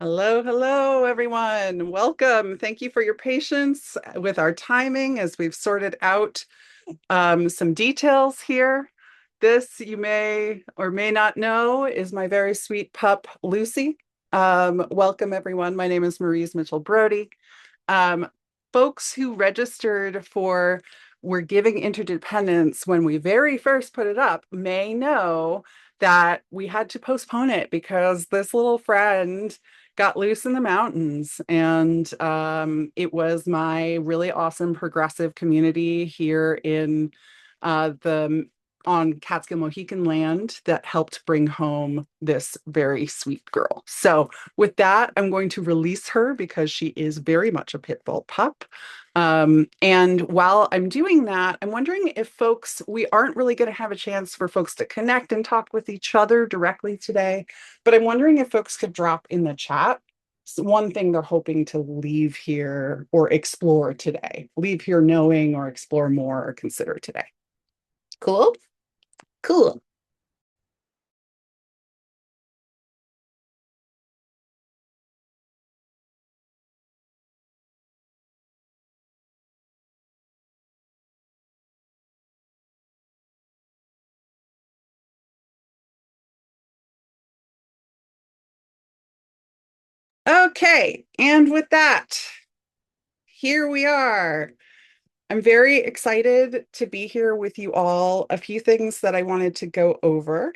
Hello, hello, everyone. Welcome. Thank you for your patience with our timing as we've sorted out some details here. This, you may or may not know, is my very sweet pup, Lucy. Welcome, everyone. My name is Maurice Mitchell Brody. Um, Folks who registered for We're Giving Interdependence when we very first put it up may know that we had to postpone it because this little friend got loose in the mountains. And it was my really awesome progressive community here in the on Catskill Mohican land that helped bring home this very sweet girl. So with that, I'm going to release her because she is very much a pit bull pup. And while I'm doing that, I'm wondering if we aren't really going to have a chance for folks to connect and talk with each other directly today, but I'm wondering if folks could drop in the chat one thing they're hoping to leave here or explore today, leave here knowing or explore more or consider today. Cool? Cool. Okay, and with that, here we are. I'm very excited to be here with you all. A few things that I wanted to go over.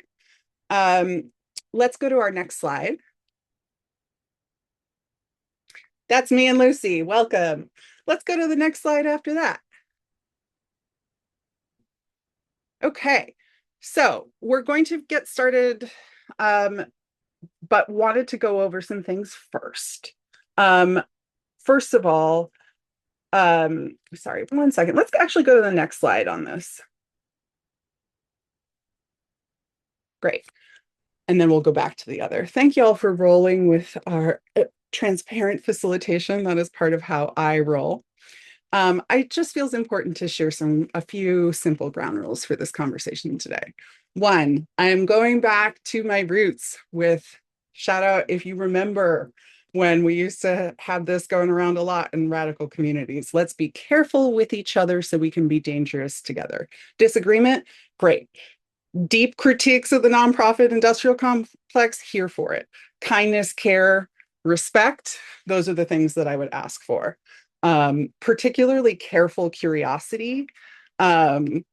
Um, let's go to our next slide. That's me and Lucy. Welcome. Let's go to the next slide after that. Okay, so we're going to get started, but wanted to go over some things first. Um, First of all, sorry, one second. Let's actually go to the next slide on this. Great. And then we'll go back to the other. Thank you all for rolling with our transparent facilitation. That is part of how I roll. I just feels important to share a few simple ground rules for this conversation today. One, I'm going back to my roots with shout out if you remember when we used to have this going around a lot in radical communities. Let's be careful with each other so we can be dangerous together. Disagreement, great. Deep critiques of the nonprofit industrial complex, here for it. Kindness, care, respect, those are the things that I would ask for. Particularly careful curiosity um,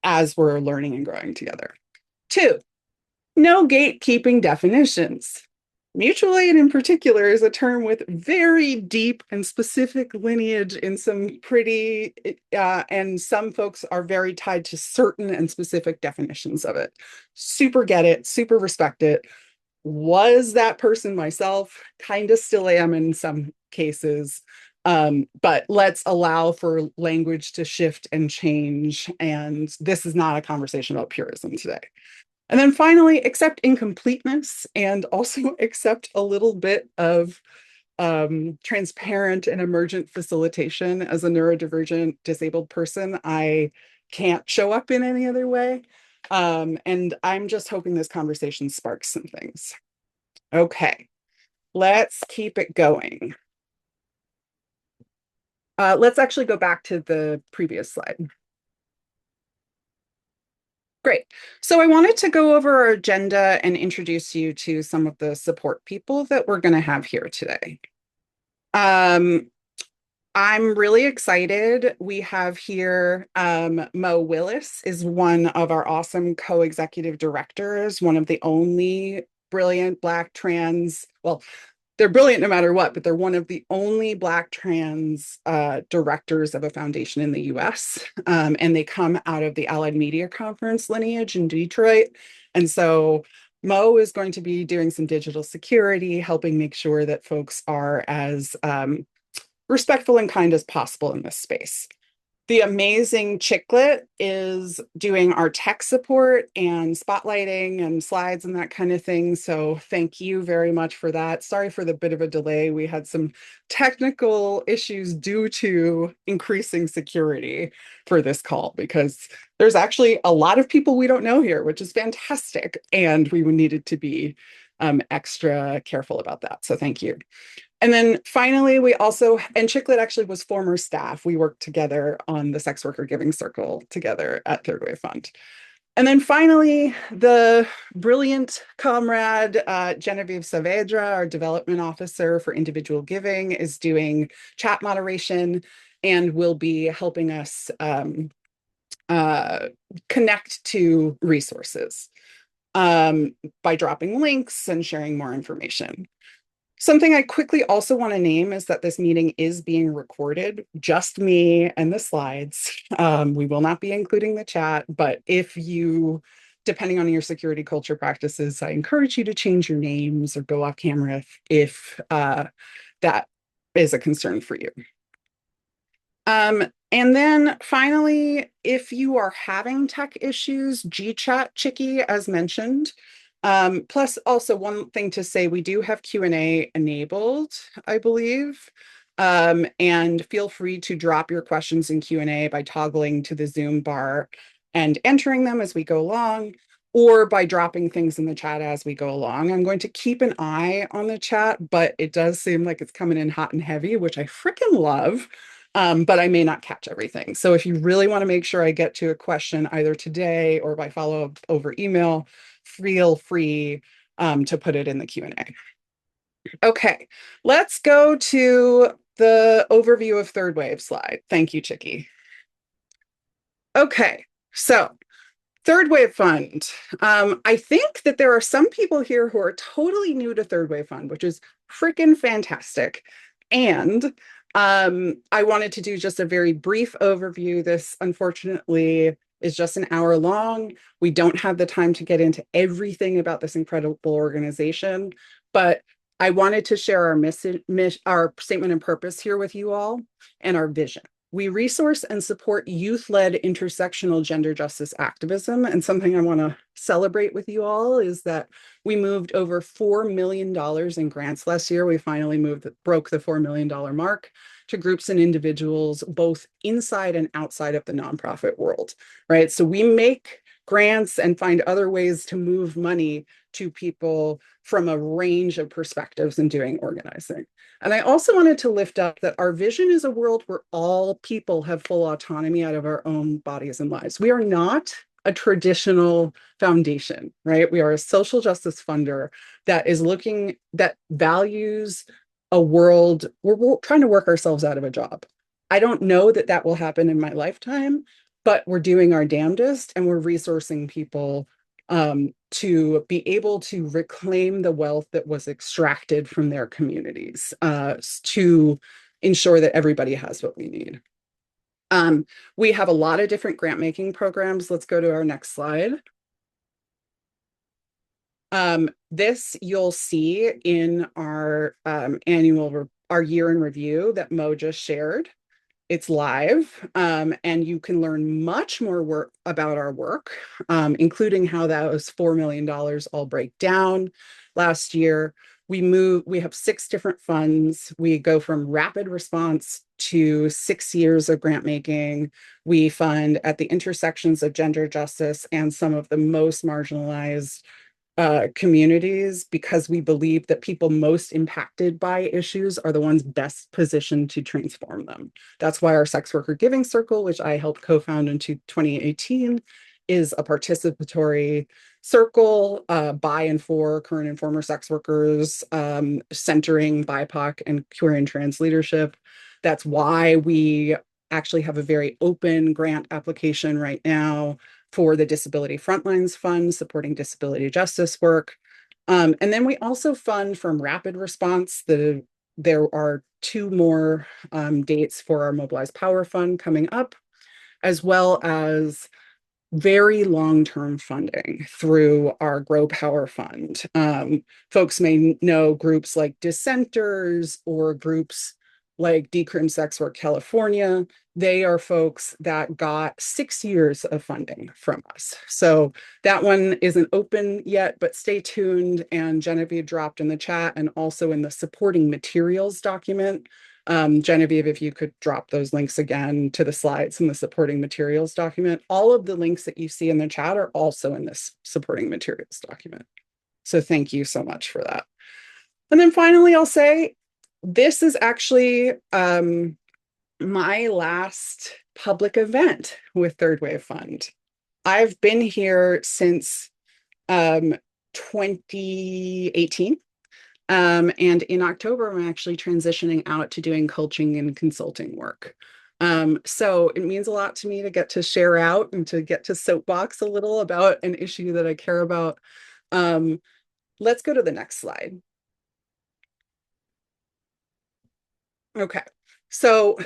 as we're learning and growing together. Two, no gatekeeping definitions. Mutual aid in particular is a term with very deep and specific lineage in some pretty, and some folks are very tied to certain and specific definitions of it. Super get it, super respect it. Was that person myself, kind of still am in some cases. But let's allow for language to shift and change. And this is not a conversation about purism today. And then finally, accept incompleteness and also accept a little bit of transparent and emergent facilitation. As a neurodivergent disabled person, I can't show up in any other way. And I'm just hoping this conversation sparks some things. Okay, let's keep it going. Let's actually go back to the previous slide. Great. So I wanted to go over our agenda and introduce you to some of the support people that we're going to have here today. I'm really excited. We have here Mo Willis is one of our awesome co-executive directors, one of the only brilliant Black trans, well, they're brilliant no matter what, but they're one of the only Black trans directors of a foundation in the US. And they come out of the Allied Media Conference lineage in Detroit. And so Mo is going to be doing some digital security, helping make sure that folks are as respectful and kind as possible in this space. The amazing Chicklet is doing our tech support and spotlighting and slides and that kind of thing. So thank you very much for that. Sorry for the bit of a delay. We had some technical issues due to increasing security for this call because there's actually a lot of people we don't know here, which is fantastic. And we needed to be extra careful about that. So thank you. And then finally, we also, and Chicklet actually was former staff. We worked together on the Sex Worker Giving Circle together at Third Wave Fund. And then finally, the brilliant comrade Genevieve Saavedra, our development officer for individual giving, is doing chat moderation and will be helping us connect to resources by dropping links and sharing more information. Something I quickly also want to name is that this meeting is being recorded, just me and the slides. We will not be including the chat, but if you, depending on your security culture practices, I encourage you to change your names or go off camera if that is a concern for you. And then finally, if you are having tech issues, GChat Chicky, as mentioned. Plus also one thing to say, we do have Q&A enabled, I believe. And feel free to drop your questions in Q&A by toggling to the Zoom bar and entering them as we go along, or by dropping things in the chat as we go along. I'm going to keep an eye on the chat, but it does seem like it's coming in hot and heavy, which I freaking love. But I may not catch everything. So if you really want to make sure I get to a question either today or by follow-up over email, feel free to put it in the Q&A. Okay, let's go to the overview of third wave slide. Thank you, Chicky. Okay, so Third Wave Fund. I think that there are some people here who are totally new to Third Wave Fund, which is freaking fantastic. And I wanted to do just a very brief overview. This, unfortunately, is just an hour long. We don't have the time to get into everything about this incredible organization, but I wanted to share our statement and purpose here with you all and our vision. We resource and support youth-led intersectional gender justice activism. And something I want to celebrate with you all is that we moved over $4 million in grants last year. We finally broke the $4 million mark to groups and individuals, both inside and outside of the nonprofit world, right? So we make grants and find other ways to move money to people from a range of perspectives in doing organizing. And I also wanted to lift up that our vision is a world where all people have full autonomy out of our own bodies and lives. We are not a traditional foundation, right? We are a social justice funder that values a world where we're trying to work ourselves out of a job. I don't know that that will happen in my lifetime, but we're doing our damnedest and we're resourcing people to be able to reclaim the wealth that was extracted from their communities to ensure that everybody has what we need. We have a lot of different grant making programs. Let's go to our next slide. This you'll see in our our year in review that Mo just shared. It's live, and you can learn much more about our work, including how those $4 million all break down. Last year, we have 6 different funds. We go from rapid response to 6 years of grant making. We fund at the intersections of gender justice and some of the most marginalized communities, because we believe that people most impacted by issues are the ones best positioned to transform them. That's why our Sex Worker Giving Circle, which I helped co-found in 2018, is a participatory circle by and for current and former sex workers, centering BIPOC and queer and trans leadership. That's why we actually have a very open grant application right now for the Disability Frontlines Fund, supporting disability justice work. And then we also fund from Rapid Response. There are 2 more dates for our Mobilized Power Fund coming up, as well as very long-term funding through our Grow Power Fund. Folks may know groups like Dissenters or groups like Decrim Sex Work California. They are folks that got 6 years of funding from us. So that one isn't open yet, but stay tuned. And Genevieve dropped in the chat and also in the supporting materials document. Genevieve, if you could drop those links again to the slides in the supporting materials document. All of the links that you see in the chat are also in this supporting materials document. So thank you so much for that. And then finally, I'll say this is actually my last public event with Third Wave Fund. I've been here since um, 2018. And in October, I'm actually transitioning out to doing coaching and consulting work. So it means a lot to me to get to share out and to get to soapbox a little about an issue that I care about. Um, let's go to the next slide. Okay. So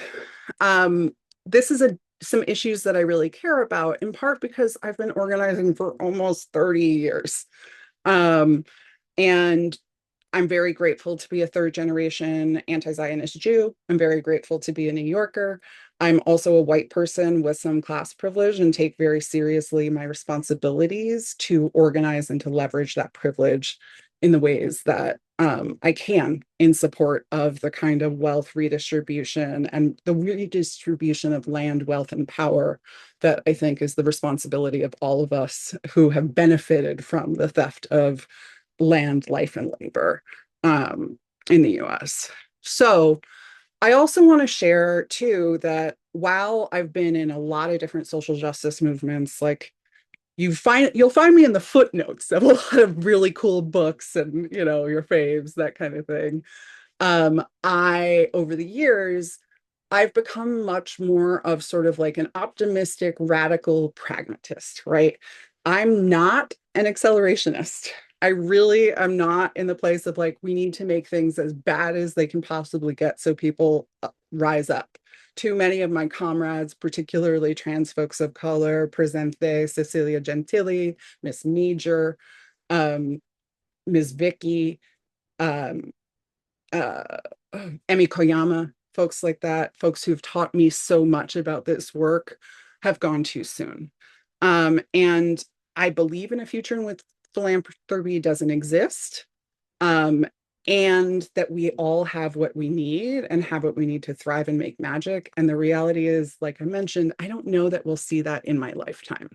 um, this is some issues that I really care about, in part because I've been organizing for almost 30 years. Um, and I'm very grateful to be a third generation anti-Zionist Jew. I'm very grateful to be a New Yorker. I'm also a white person with some class privilege and take very seriously my responsibilities to organize and to leverage that privilege in the ways that I can in support of the kind of wealth redistribution and the redistribution of land, wealth, and power that I think is the responsibility of all of us who have benefited from the theft of land, life, and labor in the US. So I also want to share too that while I've been in a lot of different social justice movements, like you'll find me in the footnotes of a lot of really cool books and your faves, that kind of thing. I over the years I've become much more of sort of like an optimistic, radical pragmatist, right? I'm not an accelerationist. I really am not in the place of like, we need to make things as bad as they can possibly get so people rise up. Too many of my comrades, particularly trans folks of color, Presente, Cecilia Gentili, Miss Meager, um, Ms. Vicky, um, uh, Emi Koyama, folks like that, folks who've taught me so much about this work, have gone too soon. And I believe in a future in which philanthropy doesn't exist, um, and that we all have what we need and have what we need to thrive and make magic. And the reality is, like I mentioned, I don't know that we'll see that in my lifetime.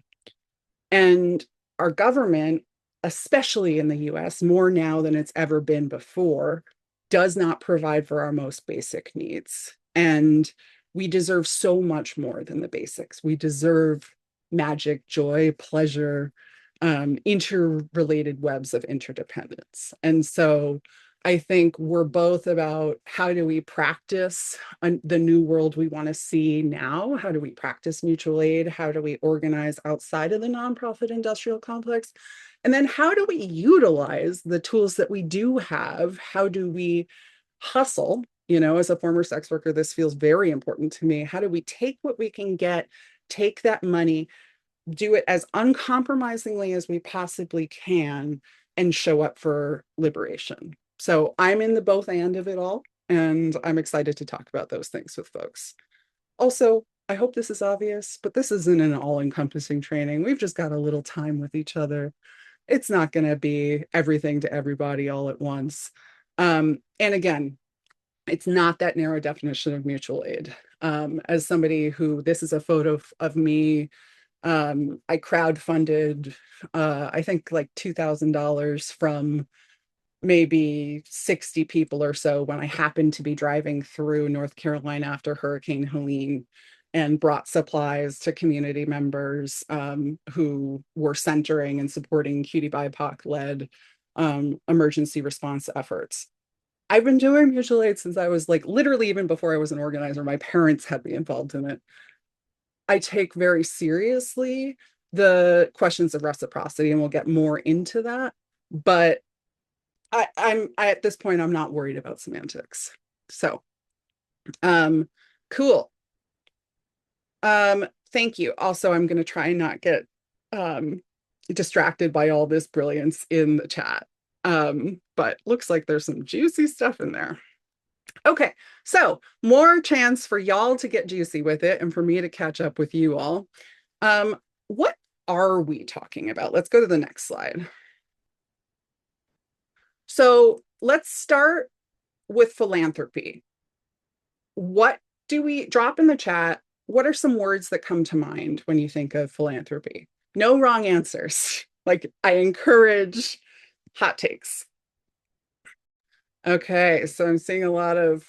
And our government, especially in the US, more now than it's ever been before, does not provide for our most basic needs. And we deserve so much more than the basics. We deserve magic, joy, pleasure, interrelated webs of interdependence. And so I think we're both about how do we practice the new world we want to see now? How do we practice mutual aid? How do we organize outside of the nonprofit industrial complex? And then how do we utilize the tools that we do have? How do we hustle? As a former sex worker, this feels very important to me. How do we take what we can get, take that money, do it as uncompromisingly as we possibly can, and show up for liberation? So I'm in the both and of it all, and I'm excited to talk about those things with folks. Also, I hope this is obvious, but this isn't an all-encompassing training. We've just got a little time with each other. It's not going to be everything to everybody all at once. And again, it's not that narrow definition of mutual aid. As somebody who, this is a photo of me, I crowdfunded, I think like $2,000 from maybe 60 people or so when I happened to be driving through North Carolina after Hurricane Helene, and brought supplies to community members who were centering and supporting Cutie BIPOC led emergency response efforts. I've been doing mutual aid since I was like literally even before I was an organizer. My parents had me involved in it. I take very seriously the questions of reciprocity, and we'll get more into that. But at this point, I'm not worried about semantics. So, um, cool. Thank you. Also, I'm going to try and not get distracted by all this brilliance in the chat. But looks like there's some juicy stuff in there. Okay, so more chance for y'all to get juicy with it and for me to catch up with you all. What are we talking about? Let's go to the next slide. So let's start with philanthropy. What do we drop in the chat? What are some words that come to mind when you think of philanthropy? No wrong answers. Like, I encourage Hot takes. Okay, so I'm seeing a lot of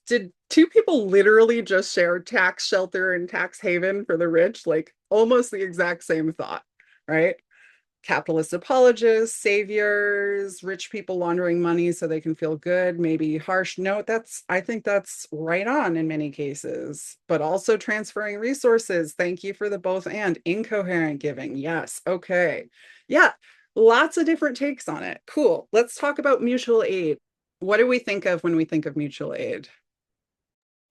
did two people literally just share tax shelter and tax haven for the rich? Like almost the exact same thought, right? Capitalist apologists, saviors, rich people laundering money so they can feel good, maybe harsh. No, I think that's right on in many cases, but also transferring resources. Thank you for the both and incoherent giving. Yes. Okay. Yeah. Lots of different takes on it. Cool. Let's talk about mutual aid. What do we think of when we think of mutual aid?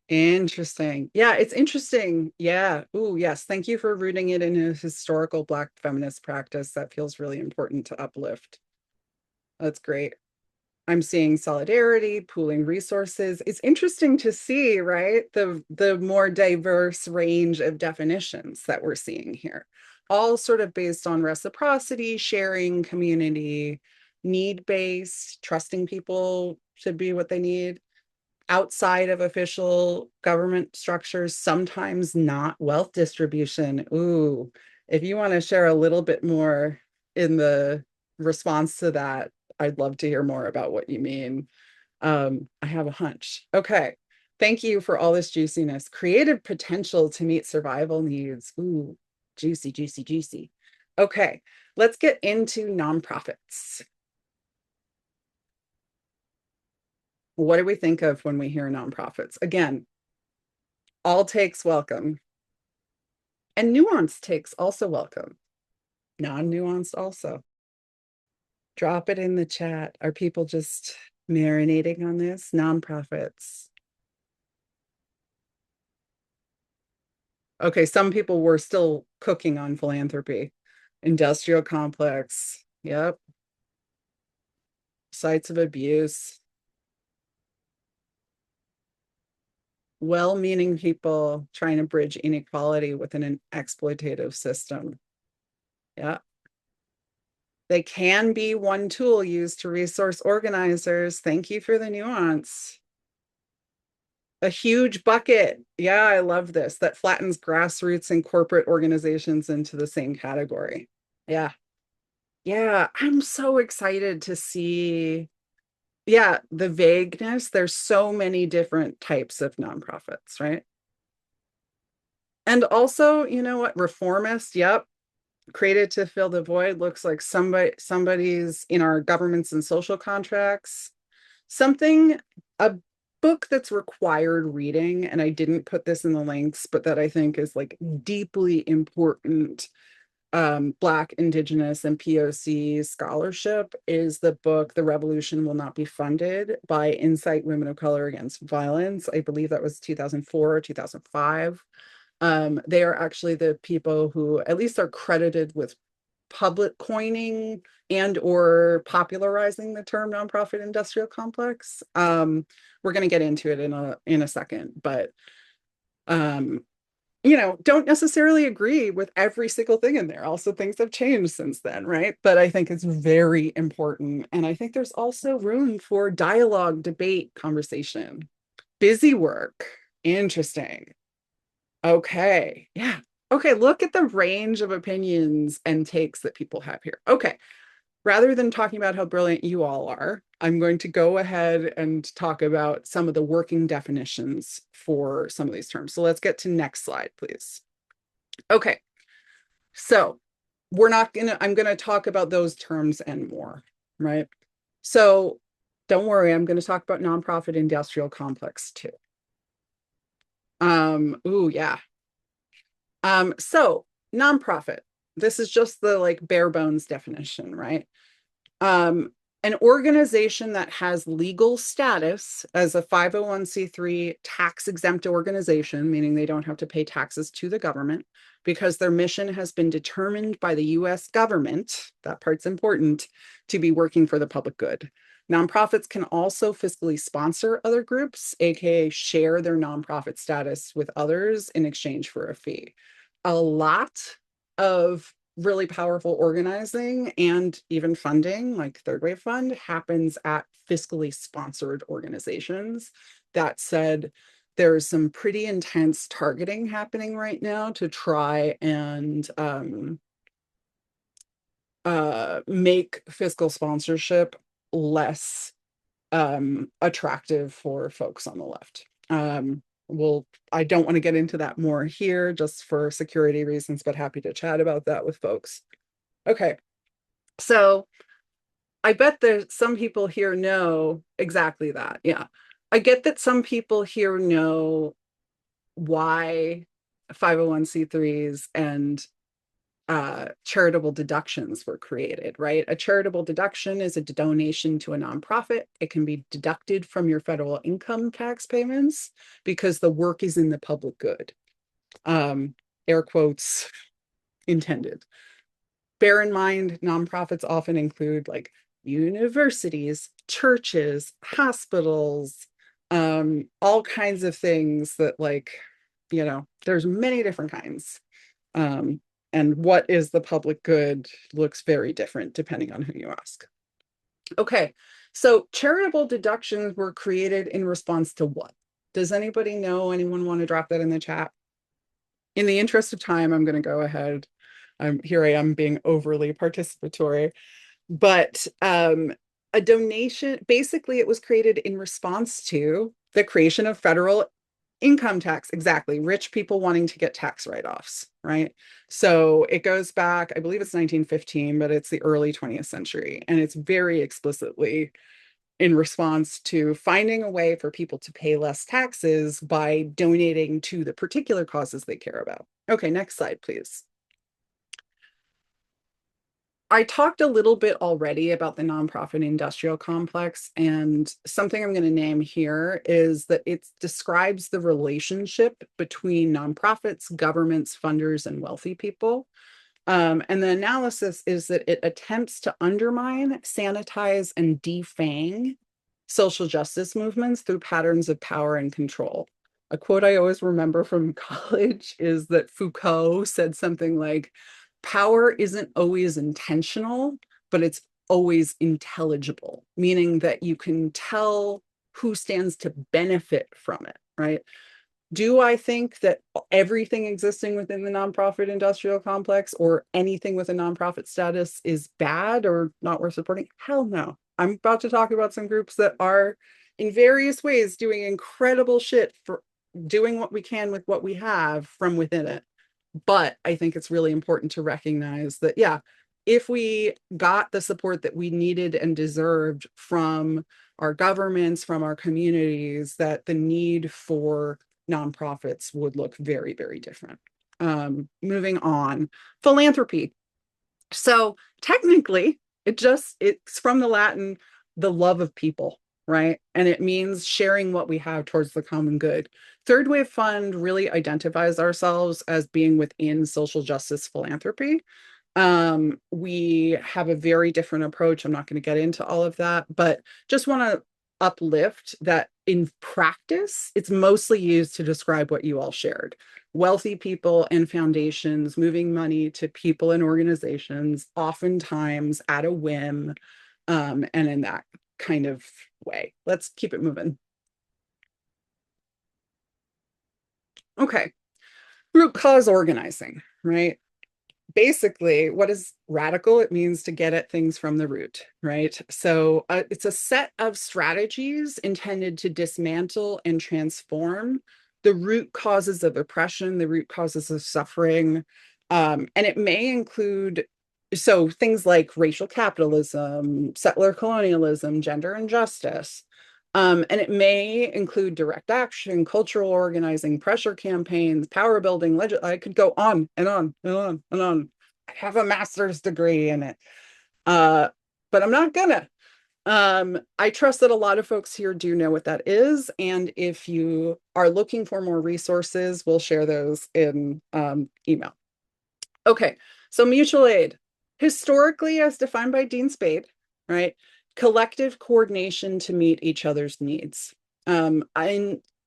Interesting. Yeah, it's interesting. Yeah. Ooh, yes. Thank you for rooting it in a historical Black feminist practice. That feels really important to uplift. That's great. I'm seeing solidarity, pooling resources. It's interesting to see, right? The more diverse range of definitions that we're seeing here. All sort of based on reciprocity, sharing, community, need-based, trusting people should be what they need outside of official government structures, sometimes not wealth distribution. Ooh, if you want to share a little bit more in the response to that, I'd love to hear more about what you mean. I have a hunch. Okay. Thank you for all this juiciness. Creative potential to meet survival needs. Ooh, juicy, juicy, juicy. Okay, let's get into nonprofits. What do we think of when we hear nonprofits? Again, all takes welcome. And nuanced takes also welcome. Non-nuanced also. Drop it in the chat. Are people just marinating on this? Nonprofits. Okay, some people were still cooking on philanthropy. Industrial complex. Yep. Sites of abuse. Well-meaning people trying to bridge inequality within an exploitative system. Yeah. They can be one tool used to resource organizers. Thank you for the nuance. A huge bucket. Yeah, I love this. That flattens grassroots and corporate organizations into the same category. Yeah. Yeah, I'm so excited to see. Yeah, the vagueness. There's so many different types of nonprofits, right? And also, you know what? Reformist. Yep. Created to fill the void looks like somebody's in our governments and social contracts. Something, a book that's required reading, and I didn't put this in the links, but that I think is like deeply important Black, Indigenous, and POC scholarship is the book The Revolution Will Not Be Funded by Insight Women of Color Against Violence. I believe that was 2004 or 2005. They are actually the people who at least are credited with public coining and or popularizing the term nonprofit industrial complex. We're going to get into it in a second, but don't necessarily agree with every single thing in there. Also, things have changed since then, right? But I think it's very important. And I think there's also room for dialogue, debate, conversation. Busy work. Interesting. Okay. Yeah. Okay. Look at the range of opinions and takes that people have here. Okay. Rather than talking about how brilliant you all are, I'm going to go ahead and talk about some of the working definitions for some of these terms. So let's get to next slide, please. Okay. So I'm going to talk about those terms and more, right? So don't worry, I'm going to talk about nonprofit industrial complex too. Ooh, yeah. So nonprofit, this is just the like bare bones definition, right? Um, an organization that has legal status as a 501c3 tax exempt organization, meaning they don't have to pay taxes to the government because their mission has been determined by the US government, that part's important, to be working for the public good. Nonprofits can also fiscally sponsor other groups, aka share their nonprofit status with others in exchange for a fee. A lot of really powerful organizing and even funding, like Third Wave Fund, happens at fiscally sponsored organizations. That said, there's some pretty intense targeting happening right now to try and make fiscal sponsorship less attractive for folks on the left. Well, I don't want to get into that more here just for security reasons, but happy to chat about that with folks. Okay, so I bet that some people here know exactly that. Yeah. I get that some people here know why 501c3s and charitable deductions were created, right? A charitable deduction is a donation to a nonprofit. It can be deducted from your federal income tax payments because the work is in the public good. Air quotes intended. Bear in mind, nonprofits often include like universities, churches, hospitals, all kinds of things that there's many different kinds. Um, and what is the public good looks very different depending on who you ask. Okay, so charitable deductions were created in response to what? Does anybody know? Anyone want to drop that in the chat? In the interest of time, I'm going to go ahead. Here I am being overly participatory, but a donation, basically it was created in response to the creation of federal income tax. Exactly. Rich people wanting to get tax write-offs, right? So it goes back, I believe it's 1915, but it's the early 20th century. And it's very explicitly in response to finding a way for people to pay less taxes by donating to the particular causes they care about. Okay, next slide, please. I talked a little bit already about the nonprofit industrial complex, and something I'm going to name here is that it describes the relationship between nonprofits, governments, funders, and wealthy people. And the analysis is that it attempts to undermine, sanitize, and defang social justice movements through patterns of power and control. A quote I always remember from college is that Foucault said something like, power isn't always intentional, but it's always intelligible, meaning that you can tell who stands to benefit from it, right? Do I think that everything existing within the nonprofit industrial complex or anything with a nonprofit status is bad or not worth supporting? Hell no. I'm about to talk about some groups that are in various ways doing incredible shit for doing what we can with what we have from within it. But I think it's really important to recognize that, yeah, if we got the support that we needed and deserved from our governments, from our communities, that the need for nonprofits would look very, very different. Moving on, philanthropy. So technically, it's from the Latin, the love of people, right? And it means sharing what we have towards the common good. Third Wave Fund really identifies ourselves as being within social justice philanthropy. We have a very different approach. I'm not going to get into all of that, but just want to uplift that in practice, it's mostly used to describe what you all shared. Wealthy people and foundations moving money to people and organizations, oftentimes at a whim, and in that kind of way. Let's keep it moving. Okay, root cause organizing, right? Basically, what is radical? It means to get at things from the root, right? So it's a set of strategies intended to dismantle and transform the root causes of oppression, the root causes of suffering. And it may include, so things like racial capitalism, settler colonialism, gender injustice. And it may include direct action, cultural organizing, pressure campaigns, power building. I could go on and on and on and on. I have a master's degree in it, but I'm not gonna. I trust that a lot of folks here do know what that is. And if you are looking for more resources, we'll share those in email. Okay, so mutual aid, historically as defined by Dean Spade, right? Collective coordination to meet each other's needs. I'm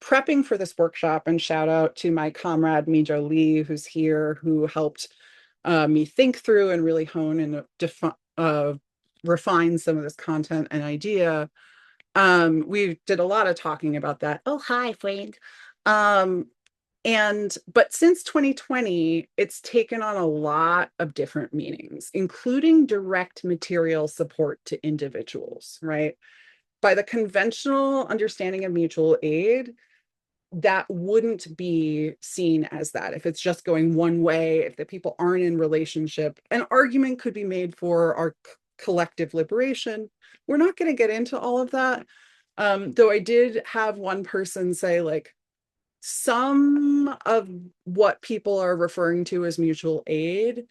prepping for this workshop, and shout out to my comrade Mijo Lee, who's here, who helped me think through and really hone and refine some of this content and idea. We did a lot of talking about that. Oh, hi, Frank. But since 2020, it's taken on a lot of different meanings, including direct material support to individuals, right? By the conventional understanding of mutual aid, that wouldn't be seen as that. If it's just going one way, if the people aren't in relationship, an argument could be made for our collective liberation. We're not going to get into all of that. Though I did have one person say, like, some of what people are referring to as mutual aid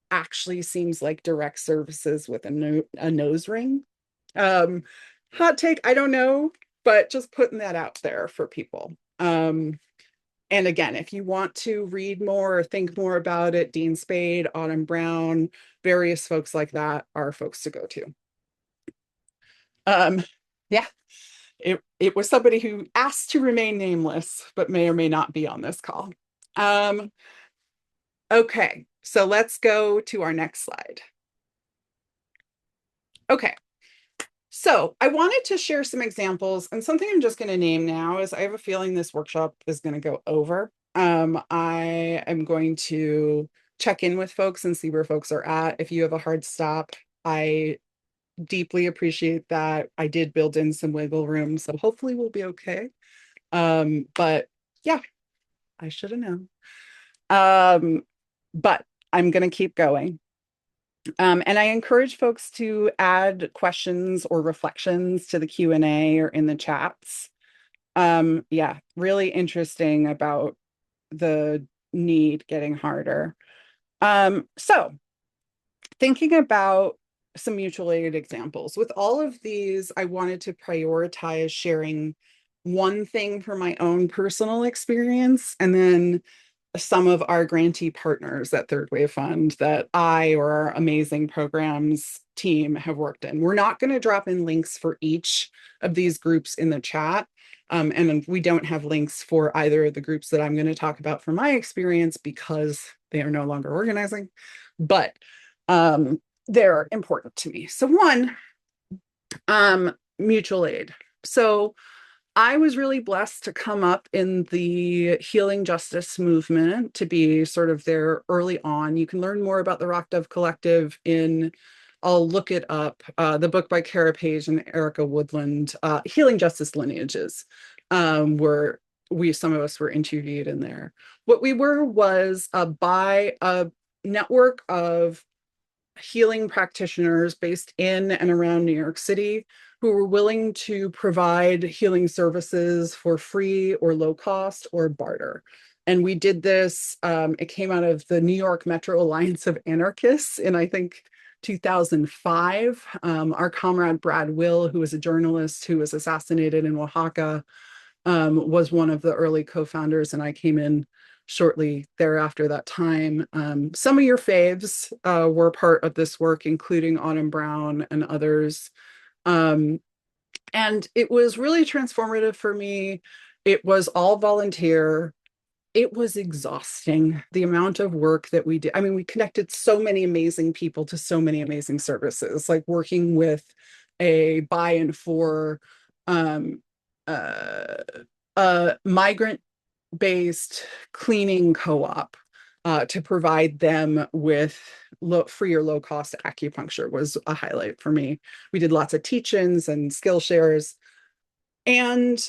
actually seems like direct services with a nose ring. Um, Hot take, I don't know, but just putting that out there for people. And again, if you want to read more or think more about it, Dean Spade, Autumn Brown, various folks like that are folks to go to. Yeah, it was somebody who asked to remain nameless, but may or may not be on this call. Okay, so let's go to our next slide. Okay, so I wanted to share some examples, and something I'm just going to name now is I have a feeling this workshop is going to go over. I am going to check in with folks and see where folks are at. If you have a hard stop, I deeply appreciate that. I did build in some wiggle room, so hopefully we'll be okay. But yeah, I should have known. But I'm going to keep going. And I encourage folks to add questions or reflections to the Q&A or in the chats. Yeah, really interesting about the need getting harder. So thinking about some mutual aid examples. With all of these, I wanted to prioritize sharing one thing from my own personal experience, and then some of our grantee partners at Third Wave Fund that I or our amazing programs team have worked in. We're not going to drop in links for each of these groups in the chat. And we don't have links for either of the groups that I'm going to talk about from my experience because they are no longer organizing, but they're important to me. So one, mutual aid. So I was really blessed to come up in the healing justice movement, to be sort of there early on. You can learn more about the Rock Dove Collective in, I'll look it up, the book by Kara Page and Erica Woodland, Healing Justice Lineages, where some of us were interviewed in there. What we were was by a network of healing practitioners based in and around New York City who were willing to provide healing services for free or low cost or barter. And we did this, it came out of the New York Metro Alliance of Anarchists in, I think, 2005. Our comrade Brad Will, who was a journalist who was assassinated in Oaxaca, was one of the early co-founders, and I came in shortly thereafter that time. Some of your faves were part of this work, including Autumn Brown and others. And it was really transformative for me. It was all volunteer. It was exhausting, the amount of work that we did. I mean, we connected so many amazing people to so many amazing services, like working with a by and for um, uh, a migrant-based cleaning co-op to provide them with free or low-cost acupuncture was a highlight for me. We did lots of teach-ins and skill shares. And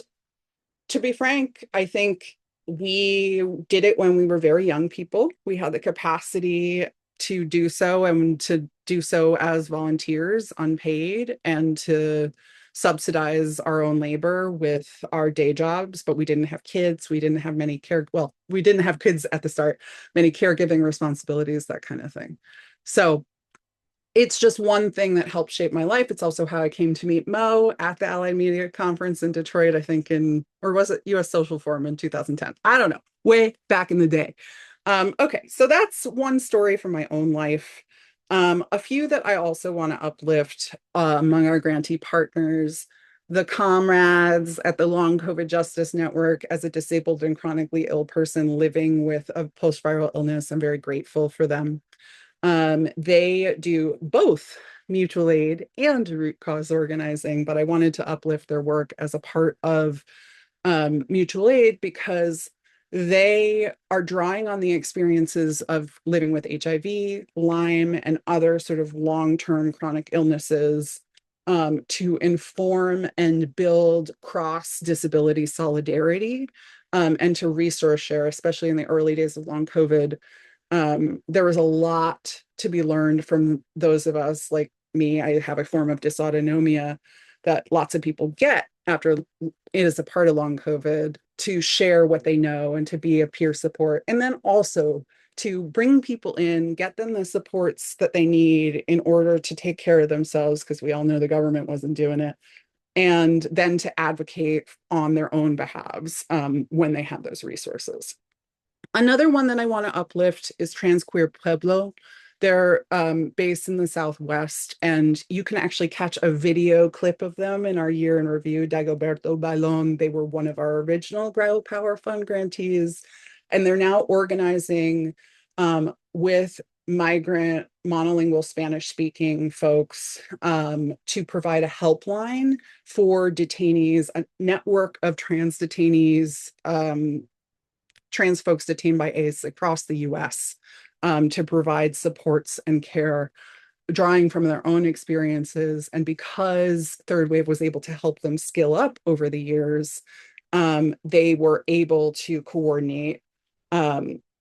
to be frank, I think we did it when we were very young people. We had the capacity to do so, and to do so as volunteers, unpaid, and to subsidize our own labor with our day jobs. But we didn't have kids. We didn't have we didn't have kids at the start, many caregiving responsibilities, that kind of thing. So it's just one thing that helped shape my life. It's also how I came to meet Mo at the Allied Media Conference in Detroit, I think or was it US Social Forum in 2010? I don't know, way back in the day. Okay, so that's one story from my own life. A few that I also want to uplift among our grantee partners: the comrades at the Long COVID Justice Network. As a disabled and chronically ill person living with a post-viral illness, I'm very grateful for them. They do both mutual aid and root cause organizing, but I wanted to uplift their work as a part of mutual aid because They are drawing on the experiences of living with HIV, Lyme, and other sort of long-term chronic illnesses to inform and build cross-disability solidarity and to resource share, especially in the early days of long COVID. There was a lot to be learned from those of us like me. I have a form of dysautonomia that lots of people get after it is a part of long COVID, to share what they know and to be a peer support. And then also to bring people in, get them the supports that they need in order to take care of themselves, because we all know the government wasn't doing it. And then to advocate on their own behalves when they have those resources. Another one that I want to uplift is Trans Queer Pueblo. They're based in the Southwest, and you can actually catch a video clip of them in our year in review. Dagoberto Bailon, they were one of our original Grow Power Fund grantees, and they're now organizing with migrant monolingual Spanish speaking folks to provide a helpline for detainees, a network of trans detainees, trans folks detained by ACE across the US to provide supports and care, drawing from their own experiences. And because Third Wave was able to help them skill up over the years, they were able to coordinate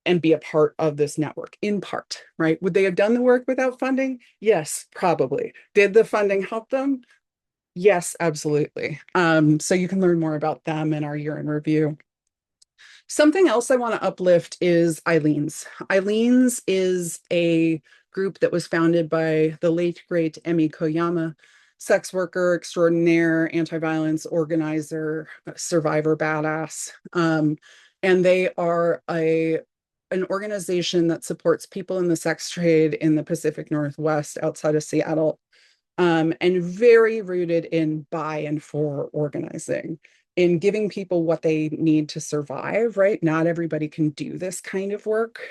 and be a part of this network in part, right? Would they have done the work without funding? Yes, probably. Did the funding help them? Yes, absolutely. So you can learn more about them in our year in review. Something else I want to uplift is Eileen's. Eileen's is a group that was founded by the late, great Emi Koyama, sex worker extraordinaire, anti-violence organizer, survivor badass. And they are an organization that supports people in the sex trade in the Pacific Northwest outside of Seattle, and very rooted in by and for organizing, in giving people what they need to survive, right? Not everybody can do this kind of work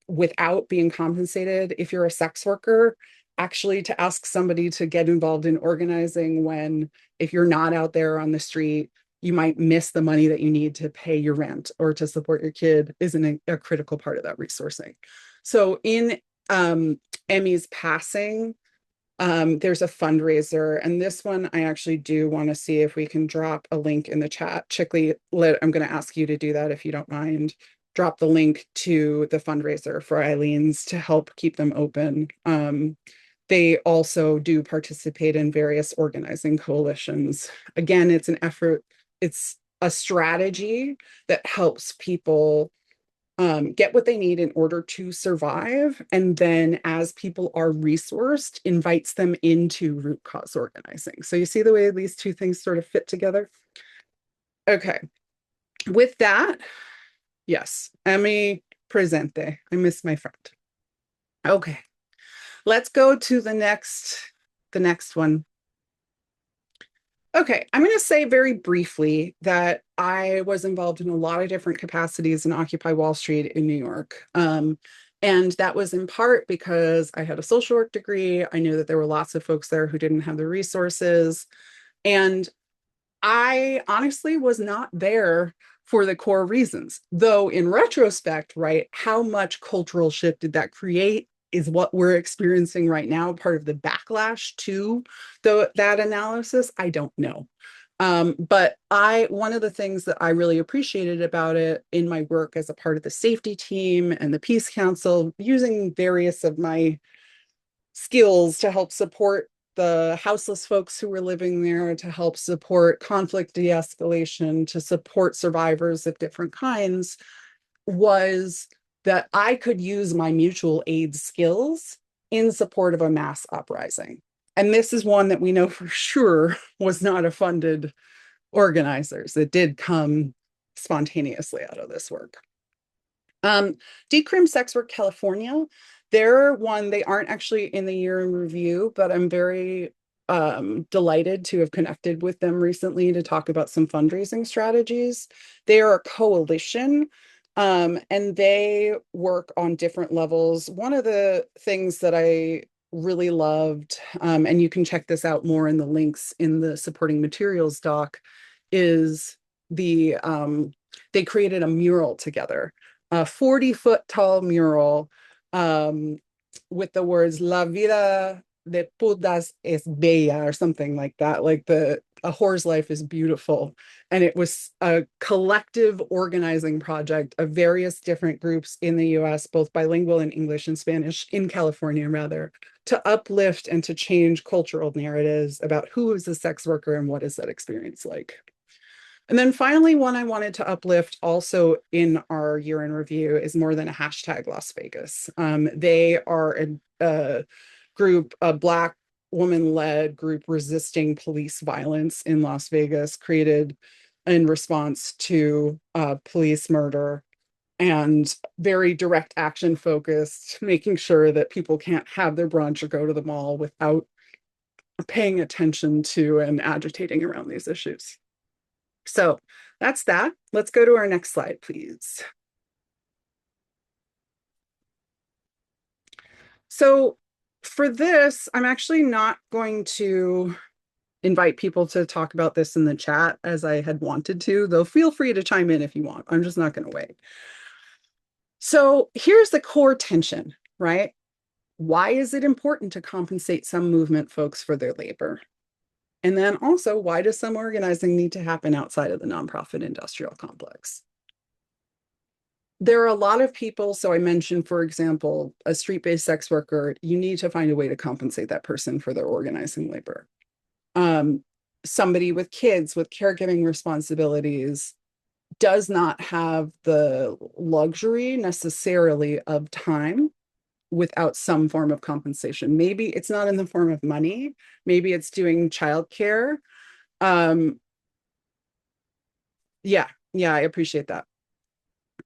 without being compensated. If you're a sex worker, actually to ask somebody to get involved in organizing when, if you're not out there on the street, you might miss the money that you need to pay your rent or to support your kid, isn't a critical part of that resourcing. So in Emmy's passing, there's a fundraiser, and this one I actually do want to see if we can drop a link in the chat. Chickley, I'm going to ask you to do that if you don't mind. Drop the link to the fundraiser for Eileen's to help keep them open. They also do participate in various organizing coalitions. Again, it's an effort, it's a strategy that helps people get what they need in order to survive. And then as people are resourced, invites them into root cause organizing. So you see the way these two things sort of fit together? Okay. With that, yes, Emmy Presente. I miss my friend. Okay. Let's go to the next one. Okay, I'm going to say very briefly that I was involved in a lot of different capacities in Occupy Wall Street in New York. And that was in part because I had a social work degree. I knew that there were lots of folks there who didn't have the resources. And I honestly was not there for the core reasons. Though in retrospect, right, how much cultural shift did that create is what we're experiencing right now, part of the backlash to that analysis. I don't know. But one of the things that I really appreciated about it in my work as a part of the safety team and the Peace Council, using various of my skills to help support the houseless folks who were living there, to help support conflict de-escalation, to support survivors of different kinds, was that I could use my mutual aid skills in support of a mass uprising. And this is one that we know for sure was not a funded organizers. It did come spontaneously out of this work. Decrim Sex Work California, they're one, they aren't actually in the year in review, but I'm very delighted to have connected with them recently to talk about some fundraising strategies. They are a coalition, and they work on different levels. One of the things that I really loved, and you can check this out more in the links in the supporting materials doc, is the they created a mural together, a 40-foot tall mural, um, with the words "La vida de putas es bella" or something like that, like the a whore's life is beautiful. And it was a collective organizing project of various different groups in the US, both bilingual in English and Spanish, in California rather, to uplift and to change cultural narratives about who is a sex worker and what is that experience like. And then finally, one I wanted to uplift also in our year in review is More Than a Hashtag Las Vegas. They are a group, a Black woman-led group resisting police violence in Las Vegas, created in response to police murder, and very direct action focused, making sure that people can't have their brunch or go to the mall without paying attention to and agitating around these issues. So that's that. Let's go to our next slide, please. So for this, I'm actually not going to invite people to talk about this in the chat as I had wanted to, though feel free to chime in if you want. I'm just not going to wait. So here's the core tension, right? Why is it important to compensate some movement folks for their labor? And then also, why does some organizing need to happen outside of the nonprofit industrial complex? There are a lot of people. So I mentioned, for example, a street-based sex worker, you need to find a way to compensate that person for their organizing labor. Somebody with kids with caregiving responsibilities does not have the luxury necessarily of time without some form of compensation. Maybe it's not in the form of money. Maybe it's doing childcare. Um, yeah, I appreciate that.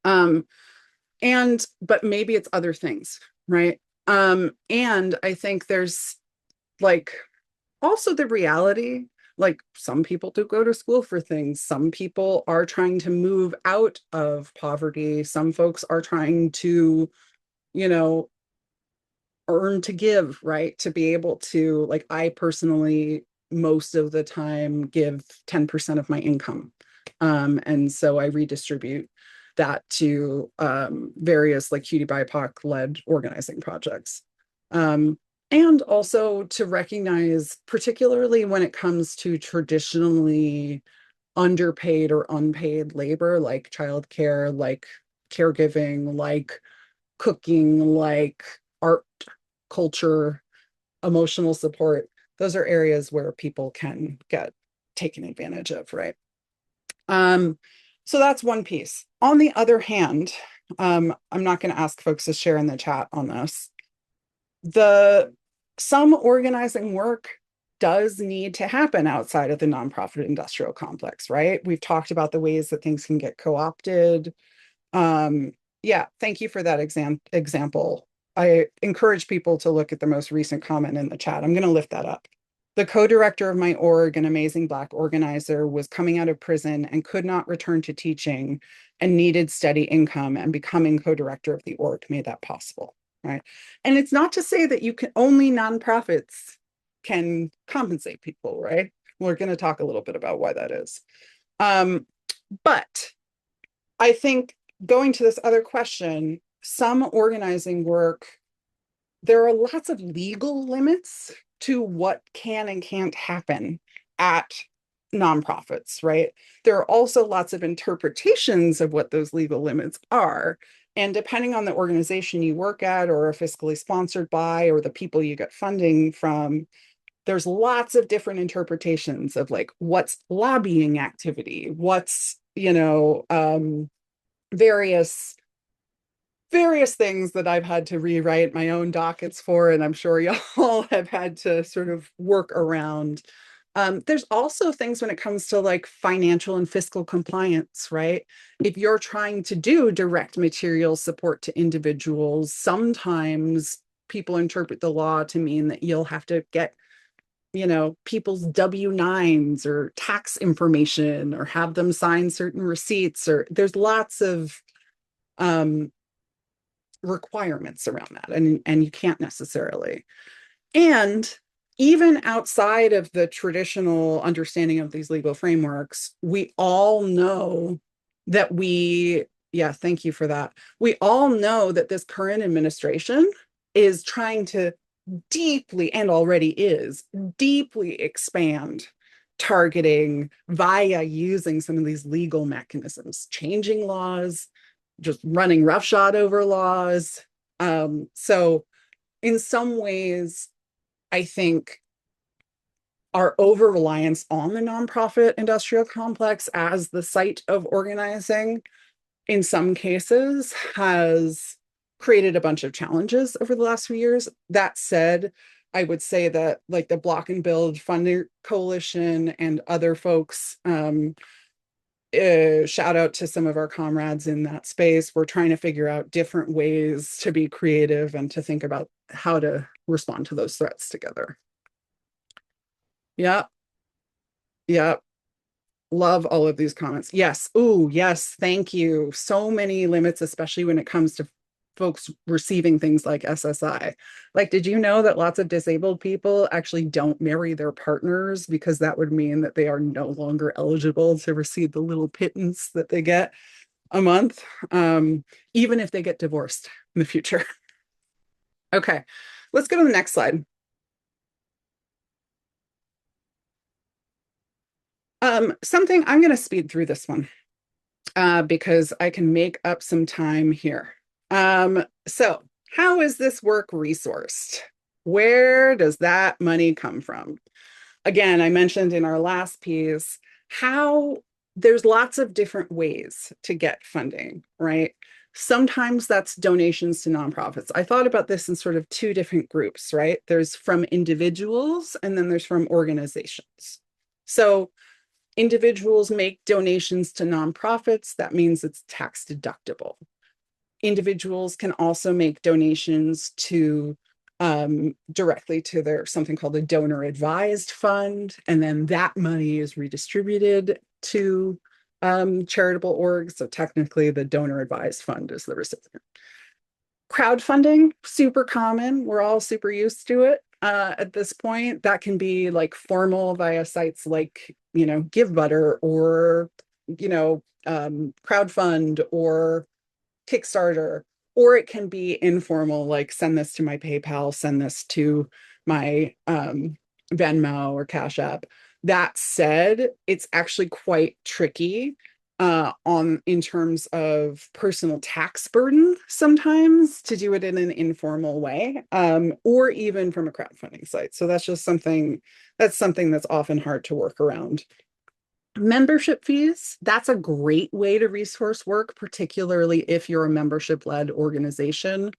But maybe it's other things, right? And I think there's like also the reality, like some people do go to school for things. Some people are trying to move out of poverty. Some folks are trying to, you know, earn to give, right? To be able to, like, I personally, most of the time, give 10% of my income. And so I redistribute that to various like Cutie BIPOC led organizing projects. And also to recognize, particularly when it comes to traditionally underpaid or unpaid labor, like childcare, like caregiving, like cooking, like art, culture, emotional support. Those are areas where people can get taken advantage of, right? So that's one piece. On the other hand, I'm not going to ask folks to share in the chat on this. Some organizing work does need to happen outside of the nonprofit industrial complex, right? We've talked about the ways that things can get co-opted. Yeah, thank you for that example. I encourage people to look at the most recent comment in the chat. I'm going to lift that up. The co-director of my org, an amazing Black organizer, was coming out of prison and could not return to teaching and needed steady income, and becoming co-director of the org made that possible, right? And it's not to say that you can only nonprofits can compensate people, right? We're going to talk a little bit about why that is. But I think going to this other question, some organizing work, there are lots of legal limits to what can and can't happen at nonprofits, right? There are also lots of interpretations of what those legal limits are. And depending on the organization you work at or are fiscally sponsored by or the people you get funding from, there's lots of different interpretations of like what's lobbying activity, what's, various things that I've had to rewrite my own dockets for, and I'm sure y'all have had to sort of work around. There's also things when it comes to like financial and fiscal compliance, right? If you're trying to do direct material support to individuals, sometimes people interpret the law to mean that you'll have to get people's W-9s or tax information or have them sign certain receipts, or there's lots of requirements around that, and you can't necessarily. And even outside of the traditional understanding of these legal frameworks, we all know that we, yeah, thank you for that. We all know that this current administration is trying to deeply, and already is, deeply expand targeting via using some of these legal mechanisms, changing laws, just running roughshod over laws. So, in some ways, I think our over reliance on the nonprofit industrial complex as the site of organizing in some cases has created a bunch of challenges over the last few years. That said, I would say that like the Block and Build Funder Coalition and other folks, shout out to some of our comrades in that space. We're trying to figure out different ways to be creative and to think about how to respond to those threats together. Yeah, yeah. Love all of these comments. Yes. Ooh, yes. Thank you. So many limits, especially when it comes to folks receiving things like SSI. Like, did you know that lots of disabled people actually don't marry their partners because that would mean that they are no longer eligible to receive the little pittance that they get a month, even if they get divorced in the future? Okay, let's go to the next slide. Something I'm going to speed through this one because I can make up some time here. So, how is this work resourced? Where does that money come from? Again, I mentioned in our last piece how there's lots of different ways to get funding, right? Sometimes that's donations to nonprofits. I thought about this in sort of two different groups, right? There's from individuals and then there's from organizations. So individuals make donations to nonprofits. That means it's tax deductible. Individuals can also make donations to directly to their something called a donor advised fund, and then that money is redistributed to charitable orgs. So technically, the donor advised fund is the recipient. Crowdfunding, super common. We're all super used to it at this point. That can be like formal via sites like, GiveButter or, Crowdfund or Kickstarter, or it can be informal, like send this to my PayPal, send this to my Venmo or Cash App. That said, it's actually quite tricky on in terms of personal tax burden sometimes to do it in an informal way, or even from a crowdfunding site. So that's just something that's often hard to work around. Membership fees, that's a great way to resource work, particularly if you're a membership-led organization.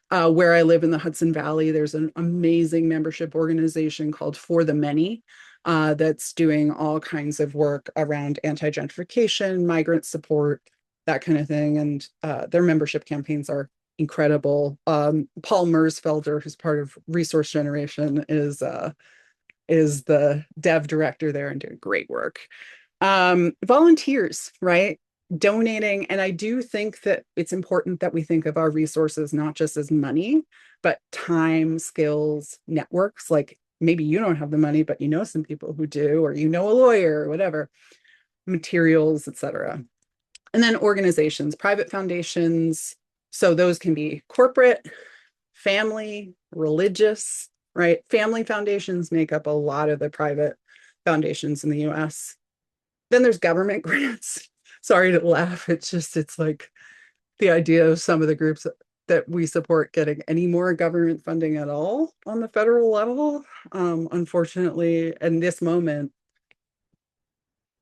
Where I live in the Hudson Valley, there's an amazing membership organization called For the Many that's doing all kinds of work around anti-gentrification, migrant support, that kind of thing. And their membership campaigns are incredible. Paul Mersfelder, who's part of Resource Generation, is the dev director there and doing great work. Volunteers, right? Donating. And I do think that it's important that we think of our resources not just as money, but time, skills, networks. Like maybe you don't have the money, but you know some people who do, or you know a lawyer or whatever, materials, etc. And then organizations, private foundations. So those can be corporate, family, religious, right? Family foundations make up a lot of the private foundations in the US. Then there's government grants. Sorry to laugh. It's like the idea of some of the groups that we support getting any more government funding at all on the federal level. Unfortunately, in this moment,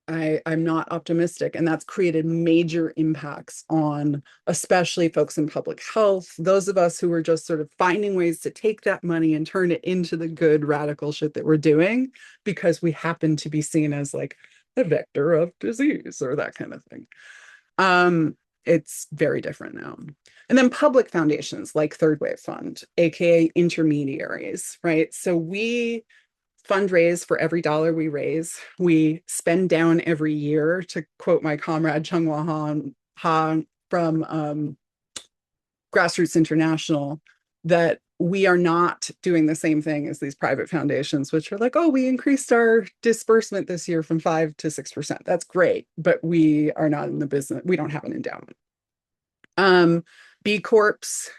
I'm not optimistic, and that's created major impacts on especially folks in public health, those of us who are just sort of finding ways to take that money and turn it into the good radical shit that we're doing because we happen to be seen as like a vector of disease or that kind of thing. It's very different now. And then public foundations like Third Wave Fund, aka intermediaries, right? So we fundraise for every dollar we raise. We spend down every year, to quote my comrade Chung-Wha Ha from Grassroots International, that we are not doing the same thing as these private foundations, which are like, oh, we increased our disbursement this year from 5 to 6%. That's great, but we are not in the business. We don't have an endowment. B Corps,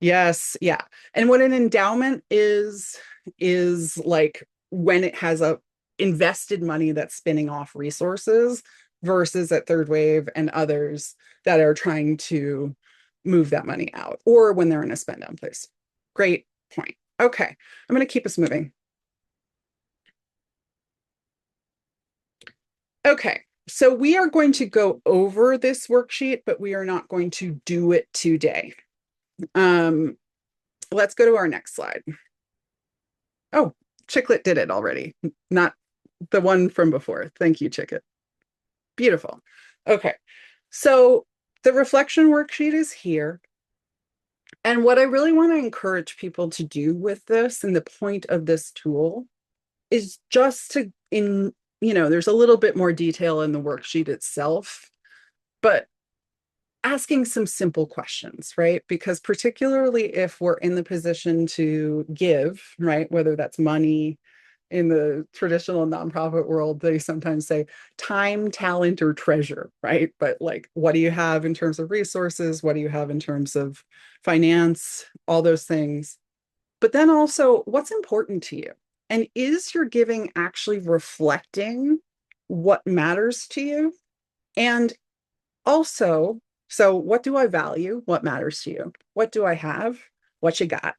yes, yeah. And what an endowment is like when it has a invested money that's spinning off resources versus at Third Wave and others that are trying to move that money out, or when they're in a spend down place. Great point. Okay, I'm going to keep us moving. Okay, so we are going to go over this worksheet, but we are not going to do it today. Let's go to our next slide. Oh, Chicklet did it already, not the one from before. Thank you, Chicklet. Beautiful. Okay, so the reflection worksheet is here. And what I really want to encourage people to do with this, and the point of this tool, is just to, there's a little bit more detail in the worksheet itself, but asking some simple questions, right? Because particularly if we're in the position to give, right, whether that's money, in the traditional nonprofit world, they sometimes say time, talent, or treasure, right? But like, what do you have in terms of resources? What do you have in terms of finance? All those things. But then also, what's important to you? And is your giving actually reflecting what matters to you? And also, so what do I value? What matters to you? What do I have? What you got?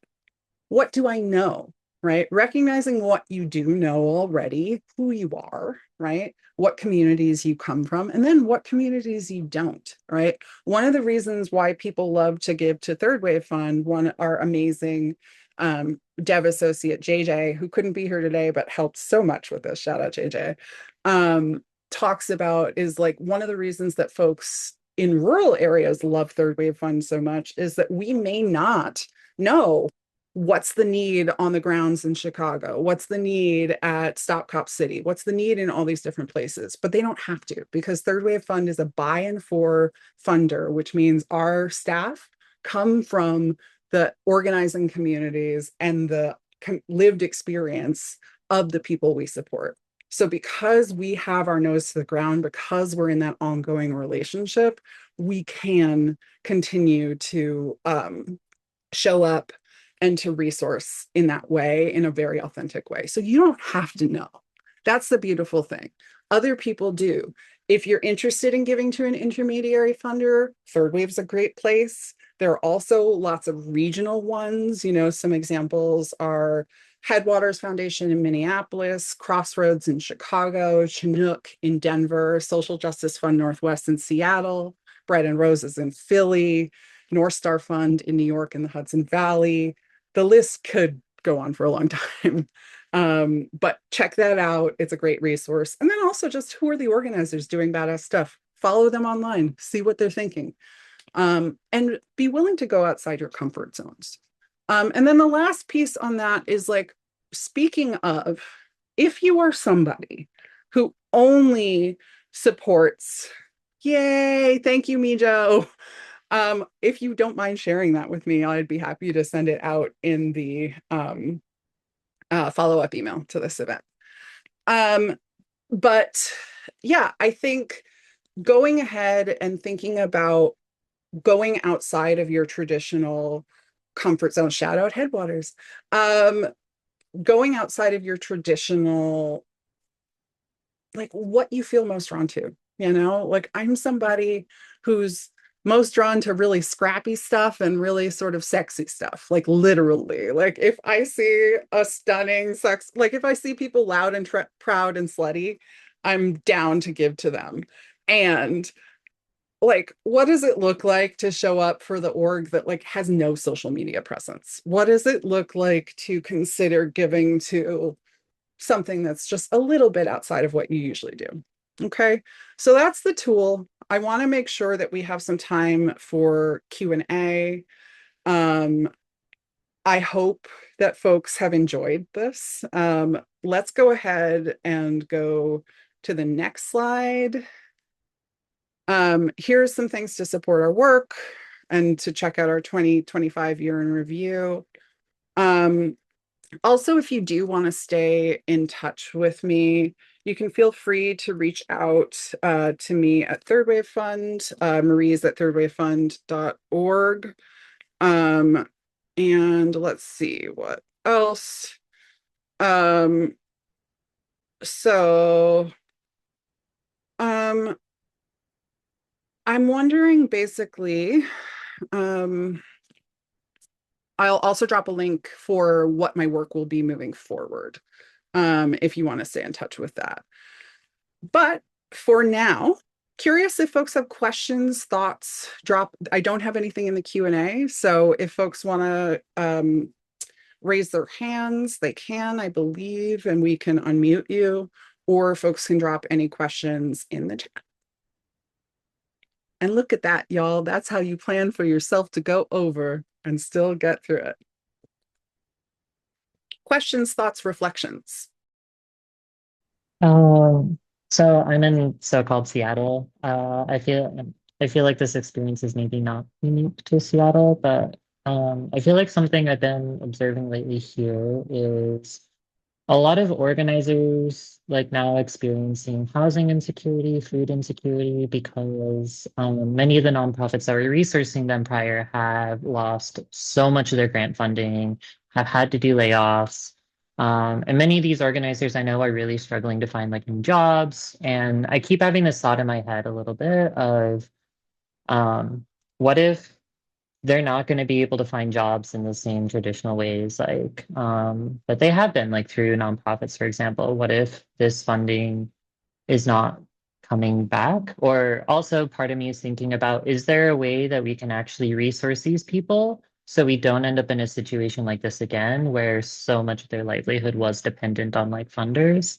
What do I know? Right? Recognizing what you do know already, who you are, right? What communities you come from, and then what communities you don't, right? One of the reasons why people love to give to Third Wave Fund, our amazing dev associate, JJ, who couldn't be here today, but helped so much with this, shout out JJ, talks about is like one of the reasons that folks in rural areas love Third Wave Fund so much is that we may not know what's the need on the grounds in Chicago? What's the need at Stop Cop City? What's the need in all these different places? But they don't have to, because Third Wave Fund is a by and for funder, which means our staff come from the organizing communities and the lived experience of the people we support. So because we have our nose to the ground, because we're in that ongoing relationship, we can continue to show up and to resource in that way, in a very authentic way. So you don't have to know. That's the beautiful thing. Other people do. If you're interested in giving to an intermediary funder, Third Wave's a great place. There are also lots of regional ones. Some examples are Headwaters Foundation in Minneapolis, Crossroads in Chicago, Chinook in Denver, Social Justice Fund Northwest in Seattle, Bread and Roses in Philly, North Star Fund in New York and the Hudson Valley. The list could go on for a long time. But check that out. It's a great resource. And then also just who are the organizers doing badass stuff? Follow them online, see what they're thinking, and be willing to go outside your comfort zones. And then the last piece on that is like, speaking of, if you are somebody who only supports, yay, thank you, Mijo. If you don't mind sharing that with me, I'd be happy to send it out in the follow-up email to this event. But yeah, I think going ahead and thinking about going outside of your traditional comfort zone, shout out Headwaters, going outside of your traditional, like what you feel most drawn to, like I'm somebody who's most drawn to really scrappy stuff and really sort of sexy stuff, like literally, like if I see a stunning sex, like if I see people loud and proud and slutty, I'm down to give to them. And like, what does it look like to show up for the org that like has no social media presence? What does it look like to consider giving to something that's just a little bit outside of what you usually do? Okay, so that's the tool. I want to make sure that we have some time for Q&A. I hope that folks have enjoyed this. Let's go ahead and go to the next slide. Here's some things to support our work and to check out our 2025 year in review. Um, Also, if you do want to stay in touch with me, you can feel free to reach out to me at Third Wave Fund. Marie's at thirdwavefund.org. Um, and let's see what else. Um, so um, I'm wondering basically, um, I'll also drop a link for what my work will be moving forward, if you want to stay in touch with that. But for now, curious if folks have questions, thoughts, drop. I don't have anything in the Q&A, so if folks want to raise their hands, they can, I believe, and we can unmute you, or folks can drop any questions in the chat. And look at that, y'all. That's how you plan for yourself to go over and still get through it. Questions, thoughts, reflections. Um, so I'm in so-called Seattle. I feel like this experience is maybe not unique to Seattle, but I feel like something I've been observing lately here is a lot of organizers like now experiencing housing insecurity, food insecurity, because many of the nonprofits that were resourcing them prior have lost so much of their grant funding, have had to do layoffs. And many of these organizers I know are really struggling to find like new jobs. And I keep having this thought in my head a little bit of um, what if they're not going to be able to find jobs in the same traditional ways that they have been, like through nonprofits, for example? What if this funding is not coming back? Or also part of me is thinking about, is there a way that we can actually resource these people so we don't end up in a situation like this again, where so much of their livelihood was dependent on like funders?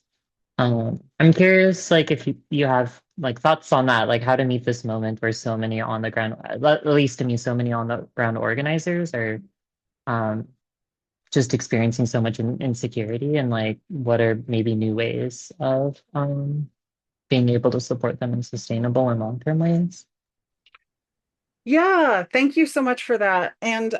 I'm curious, like if you have like thoughts on that, like how to meet this moment where so many on the ground, at least to me, so many on the ground organizers are um, just experiencing so much insecurity, and like what are maybe new ways of being able to support them in sustainable and long-term ways. Yeah, thank you so much for that. And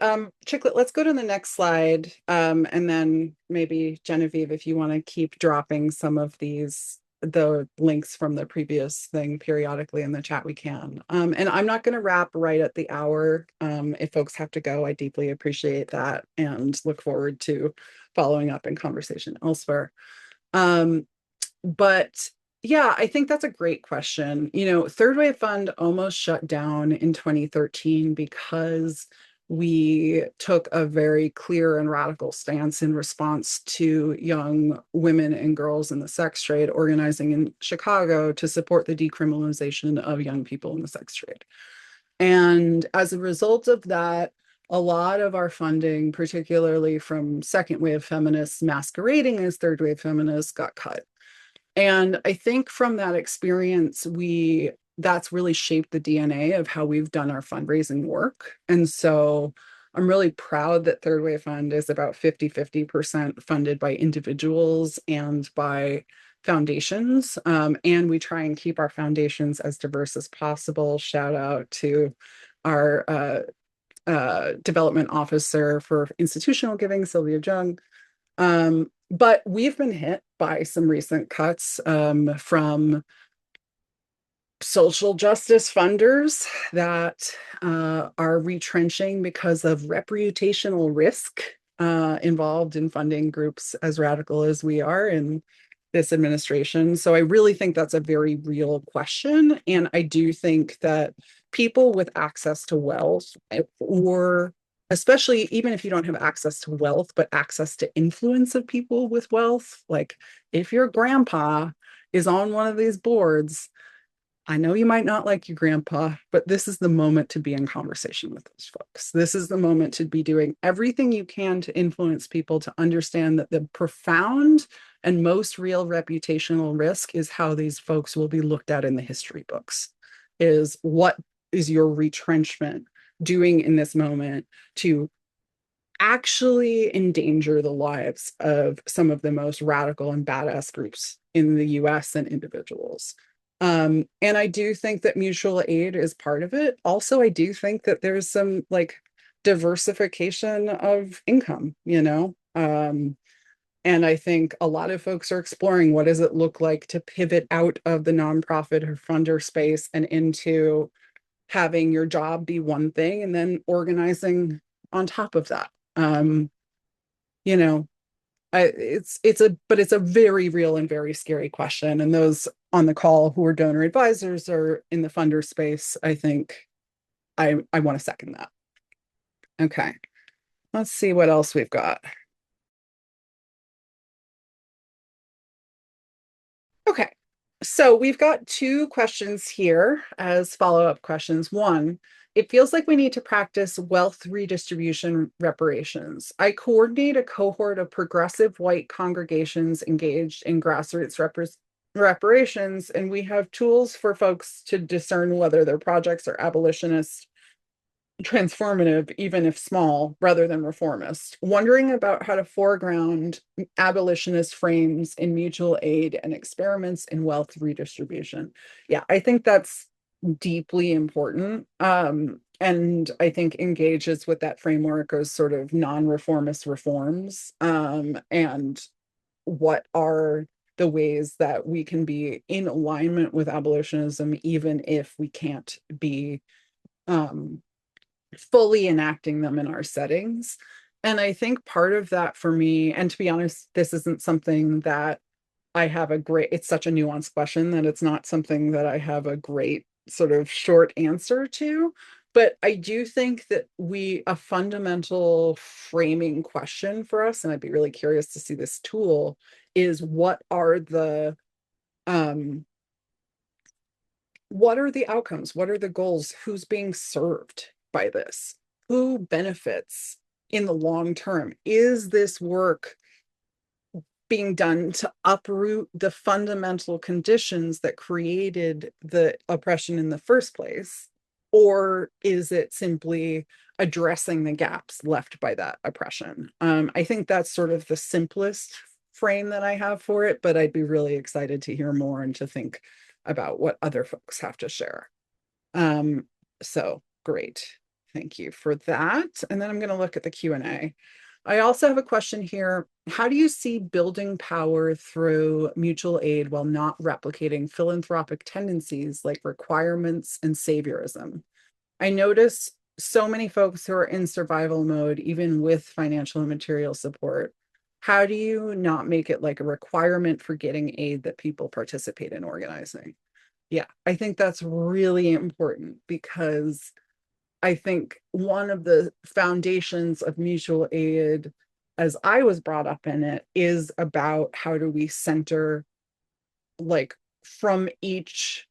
Chicklet, let's go to the next slide. And then maybe Genevieve, if you want to keep dropping some of the links from the previous thing periodically in the chat, we can. And I'm not going to wrap right at the hour. If folks have to go, I deeply appreciate that and look forward to following up in conversation elsewhere. Um, but yeah, I think that's a great question. Third Wave Fund almost shut down in 2013 because we took a very clear and radical stance in response to young women and girls in the sex trade organizing in Chicago to support the decriminalization of young people in the sex trade. And as a result of that, a lot of our funding, particularly from second wave feminists masquerading as third wave feminists, got cut. And I think from that experience, that's really shaped the DNA of how we've done our fundraising work. And so I'm really proud that Third Wave Fund is about 50-50% funded by individuals and by foundations. And we try and keep our foundations as diverse as possible. Shout out to our development officer for institutional giving, Sylvia Jung. But we've been hit by some recent cuts from social justice funders that are retrenching because of reputational risk involved in funding groups as radical as we are in this administration. So I really think that's a very real question. And I do think that people with access to wealth, or especially even if you don't have access to wealth, but access to influence of people with wealth, like if your grandpa is on one of these boards, I know you might not like your grandpa, but this is the moment to be in conversation with those folks. This is the moment to be doing everything you can to influence people to understand that the profound and most real reputational risk is how these folks will be looked at in the history books. Is what is your retrenchment doing in this moment to actually endanger the lives of some of the most radical and badass groups in the US and individuals. And I do think that mutual aid is part of it. Also, I do think that there's some like diversification of income, you know? And I think a lot of folks are exploring what does it look like to pivot out of the nonprofit or funder space and into having your job be one thing and then organizing on top of that. You know, it's a very real and very scary question. And those on the call who are donor advisors or in the funder space, I think I want to second that. Okay, let's see what else we've got. Okay, so we've got two questions here as follow-up questions. One, it feels like we need to practice wealth redistribution reparations. I coordinate a cohort of progressive white congregations engaged in grassroots reparations, and we have tools for folks to discern whether their projects are abolitionist, transformative, even if small, rather than reformist, wondering about how to foreground abolitionist frames in mutual aid and experiments in wealth redistribution. Yeah, I think that's deeply important. And I think engages with that framework as sort of non-reformist reforms. And what are the ways that we can be in alignment with abolitionism, even if we can't be um, fully enacting them in our settings. And I think part of that for me, and to be honest, this isn't something that I have a great, it's such a nuanced question that it's not something that I have a great sort of short answer to. But I do think that a fundamental framing question for us, and I'd be really curious to see this tool, is um, what are the outcomes? What are the goals? Who's being served by this? Who benefits in the long term? Is this work being done to uproot the fundamental conditions that created the oppression in the first place? Or is it simply addressing the gaps left by that oppression? I think that's sort of the simplest frame that I have for it, but I'd be really excited to hear more and to think about what other folks have to share. Um, so great. Thank you for that. And then I'm going to look at the Q&A. I also have a question here. How do you see building power through mutual aid while not replicating philanthropic tendencies like requirements and saviorism? I notice so many folks who are in survival mode, even with financial and material support. How do you not make it like a requirement for getting aid that people participate in organizing? Yeah, I think that's really important because I think one of the foundations of mutual aid, as I was brought up in it, is about how do we center, like, from each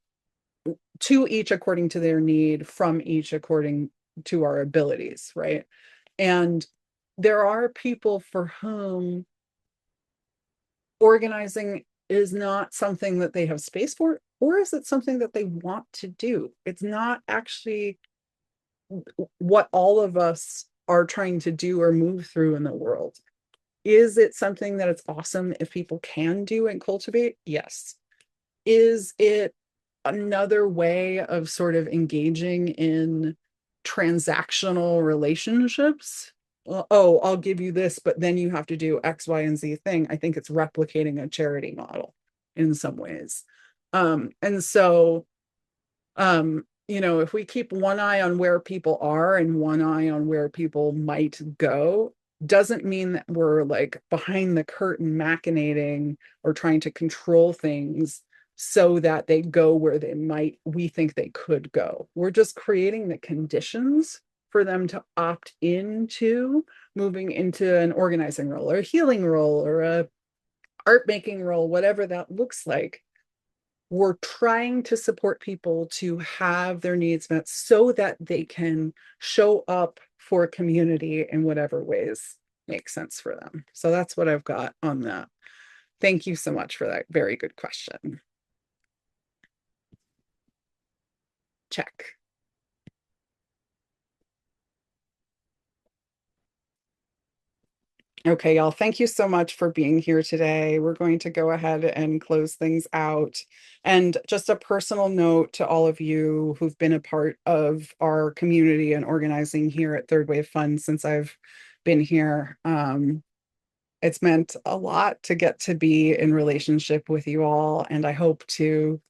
to each according to their need, from each according to our abilities, right? And there are people for whom organizing is not something that they have space for, or is it something that they want to do? It's not actually what all of us are trying to do or move through in the world. Is it something that it's awesome if people can do and cultivate? Yes. Is it another way of sort of engaging in transactional relationships? Oh, I'll give you this, but then you have to do X, Y, and Z thing. I think it's replicating a charity model in some ways. And so if we keep one eye on where people are and one eye on where people might go, doesn't mean that we're like behind the curtain machinating or trying to control things so that they go where we think they could go. We're just creating the conditions for them to opt into moving into an organizing role or a healing role or a art making role, whatever that looks like. We're trying to support people to have their needs met so that they can show up for community in whatever ways make sense for them. So that's what I've got on that. Thank you so much for that very good question. Check. Okay, y'all, thank you so much for being here today. We're going to go ahead and close things out. And just a personal note to all of you who've been a part of our community and organizing here at Third Wave Fund since I've been here. It's meant a lot to get to be in relationship with you all, and I hope to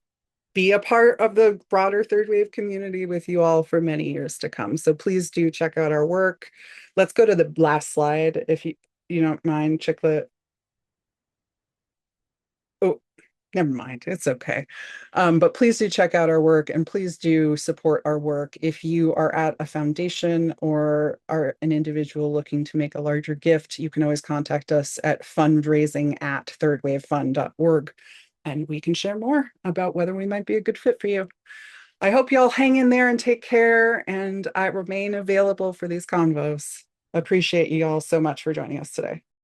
be a part of the broader third wave community with you all for many years to come. So please do check out our work. Let's go to the last slide if you don't mind. Check the oh, never mind. It's okay. But please do check out our work and please do support our work. If you are at a foundation or are an individual looking to make a larger gift, you can always contact us at fundraising@thirdwavefund.org and we can share more about whether we might be a good fit for you. I hope y'all hang in there and take care, and I remain available for these convos. Appreciate you all so much for joining us today.